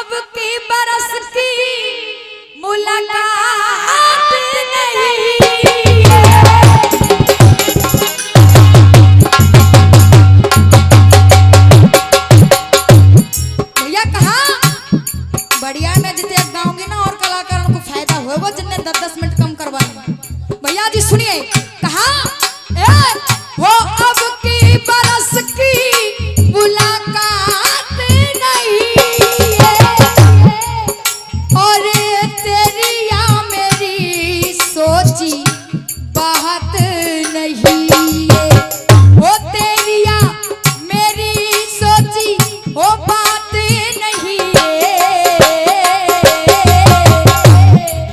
अब की बरस की मुलाकात नहीं। भैया कहा बढ़िया मैं जिते गाऊंगी ना और कलाकारों को फायदा होगा जिनने 10-10 मिनट कम करवाए। भैया जी सुनिए कहा वो अब की बरस की मुलाकात नहीं और तेरी या मेरी सोची बात नहीं वो तेरी या मेरी सोची वो बात नहीं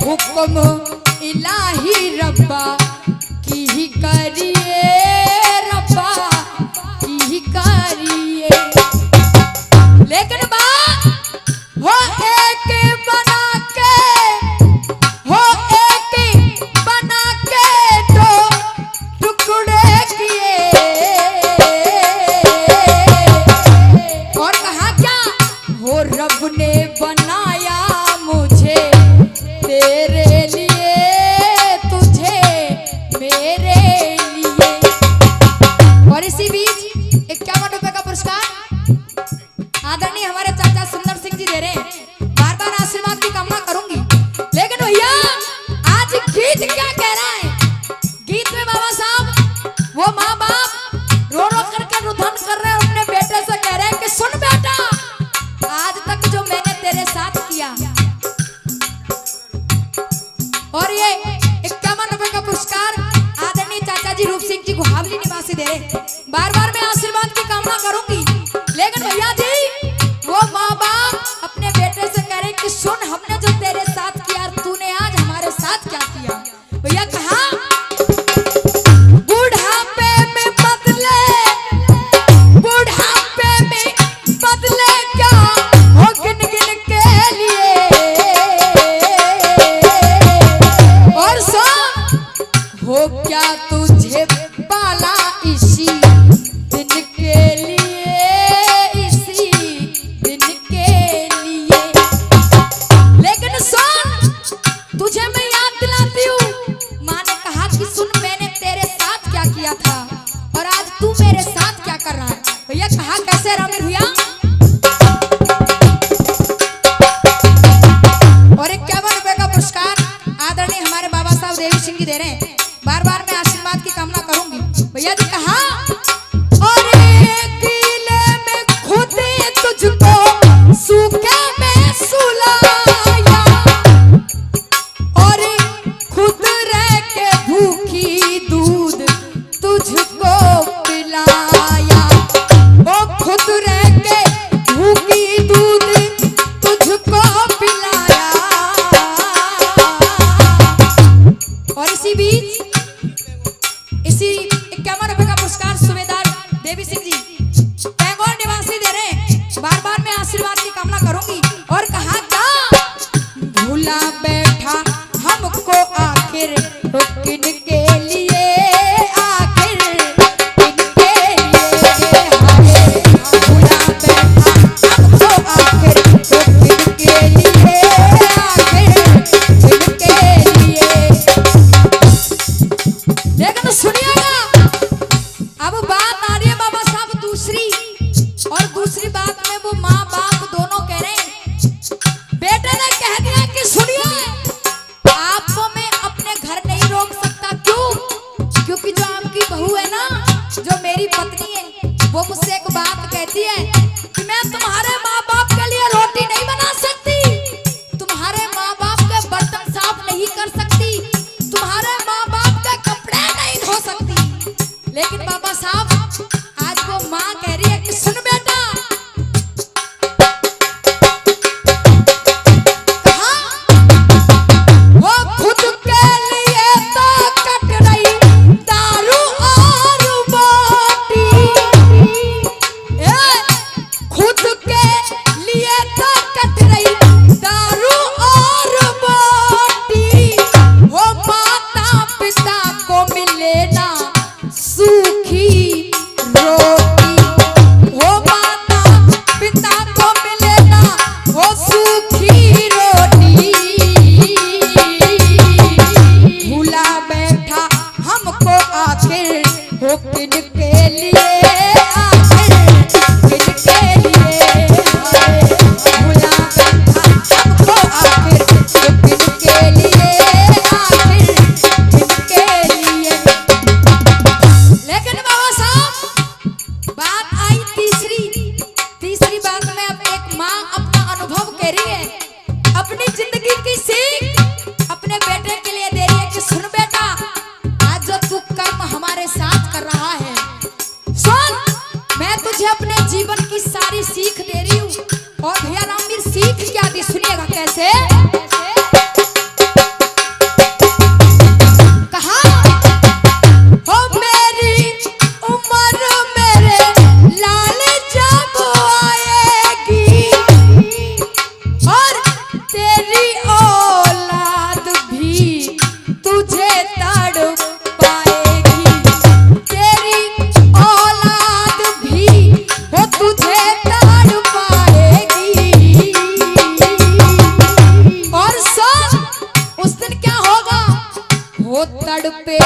हुक्म इलाही रब्बा की ही करिए रब्बा की ही करिए। लेकिन बात हो एक बना के दो टुकड़े किए और कहा क्या हो रब ने बनाया मुझे तेरे लिए तुझे मेरे लिए। और इसी बीच 51 रुपए का पुरस्कार आदरणीय हमारे चाचा सुंदर सिंह जी दे रहे हैं। बार बार आशीर्वाद की कामना करूंगी। लेकिन भैया आज गीत क्या कह रहा है? गीत में बाबा साहब वो माँ बाप रो रो करके रुदन कर रहे हैं अपने बेटे से कह रहे हैं कि सुन बेटा आज तक जो मैंने तेरे साथ किया और ये 51 रुपए का पुरस्कार आदरणीय चाचा जी रूप सिंह जी को हावली निवासी दे रहे। बार बार मैं आशीर्वाद की कामना करूंगी। लेकिन भैया जी वो माँ बाप अपने बेटे से कह रहे कि सुन हमने जो तेरे साथ किया तूने आज हमारे साथ क्या किया। भैया कहा बुढ़ापे में बदले क्या हो गिन गिन के लिए और हो क्या तुझे पाला इसी दिन के लिए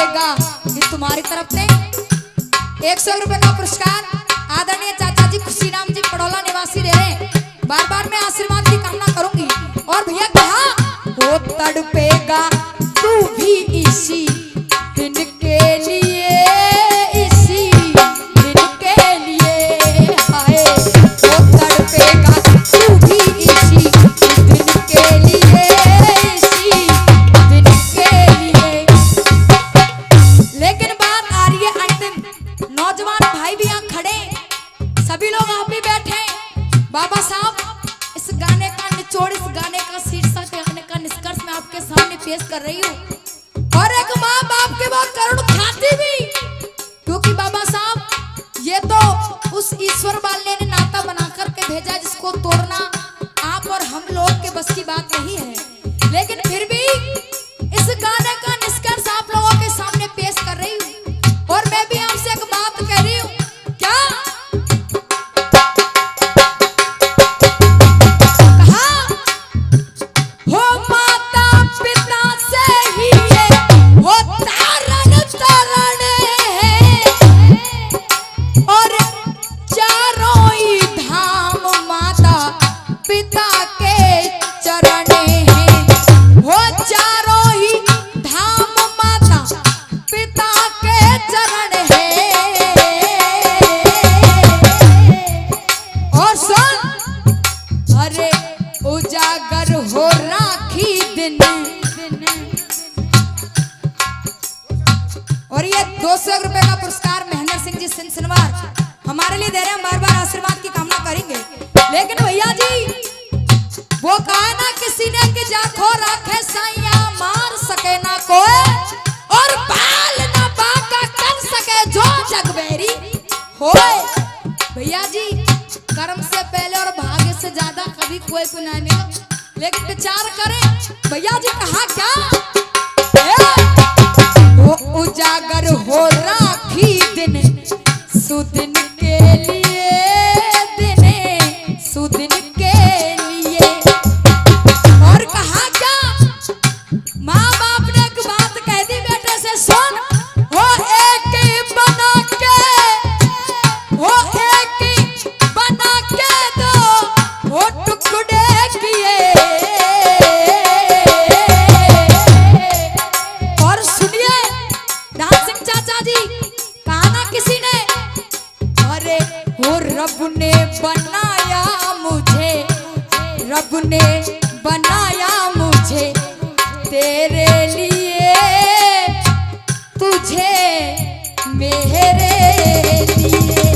तड़पेगा। ये तुम्हारी तरफ से 100 रुपए का पुरस्कार आदरणीय चाचा जी खुशी राम जी पड़ोला निवासी रह रहे। बार बार मैं आशीर्वाद की कामना करूंगी। और भैया कहा वो तड़पेगा तू भी इसी दिन के लिए, इसी दिन के लिए। हाय वो तड़पेगा तू भी इसी दिन के लिए, इसी दिन के लिए। लेकिन बात आ रही है अंतिम। नौजवान भाई भी यहाँ खड़े, सभी लोग आप भी बैठे। बाबा साहब इस गाने का निचोड़, इस गाने का शीर्षक, गाने का निष्कर्ष मैं आपके सामने पेश कर रही हूँ। और एक माँ बाप के बाद करुण ख्याति भी, क्योंकि बाबा साहब ये तो उस ईश्वर वाले ने नाता बना करके भेजा जिसको तोड़ना आप और हम लोग के बस की बात नहीं है। लेकिन फिर भी इस गाने का निष्कर्ष आप लोगों के सामने पेश कर रही हूँ। और मैं भी आपसे एक बात कह रही हूँ, क्या उजागर हो राखी दिन। और ये 200 रुपए का पुरस्कार महेंद्र सिंह जी सिंसनवार हमारे लिए दे रहे हैं। बार बार आशीर्वाद की कामना करेंगे। लेकिन भैया जी वो कहा ना किसी ने कि जाखो राखे साइया मार सके ना कोई, और बाल ना बाका कर सके जो जगबेरी होए। भैया जी कर्म से पहले और भाग्य से ज्यादा कभी कोई को नहीं मिला। लेकिन विचार करें भैया जी कहा क्या, वो उजागर हो राखी दिन, सुदिन के लिए, दिन सुदिन के लिए। और कहा क्या, माँ बाप ने एक बात कह दी बेटे से, सुन वो एक ही बना के, वो एक ही बना के दो वो टुकड़े किए। और सुनिए दान सिंह चाचा जी, कहा ना किसी ने, अरे वो रब ने बनाया मुझे, रब ने बनाया मुझे तेरे